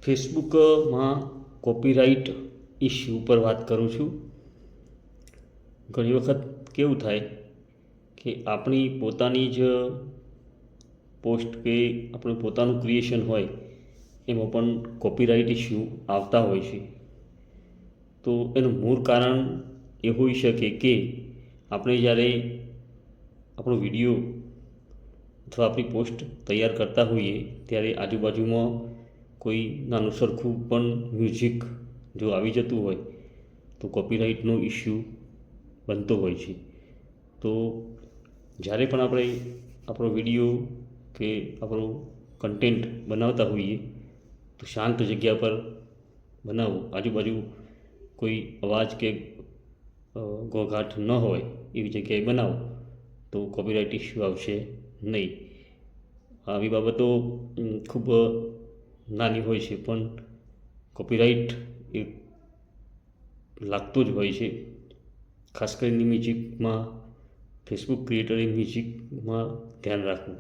ફેસબુકમાં copyright issue ઉપર વાત કરું છું. ઘણી વખત કેવું થાય કે આપણી પોતાની જ પોસ્ટ કે આપણું પોતાનું ક્રિએશન હોય એમાં પણ કોપીરાઇટ ઇશ્યુ આવતા હોય છે. તો એનું મૂળ કારણ એ હોઈ શકે કે આપણે જ્યારે આપણો વિડીયો અથવા આપણી પોસ્ટ તૈયાર કરતા હોઈએ ત્યારે આજુબાજુમાં કોઈ નાનું સરખું પણ મ્યુઝિક જો આવી જતું હોય તો કોપીરાઇટનો ઇશ્યુ બનતો હોય છે. તો જ્યારે પણ આપણે આપણો વિડીયો કે આપણું કન્ટેન્ટ બનાવતા હોઈએ તો શાંત જગ્યા પર બનાવો, આજુબાજુ કોઈ અવાજ કે ઘોંઘાટ ન હોય એવી જગ્યાએ બનાવો તો કોપીરાઇટ ઇશ્યુ આવશે નહીં. આવી બાબતો ખૂબ નાની હોય છે પણ કોપીરાઇટ એ લાગતું જ હોય છે. ખાસ કરીને મ્યુઝિકમાં ફેસબુક ક્રિએટરે મ્યુઝિકમાં ધ્યાન રાખવું.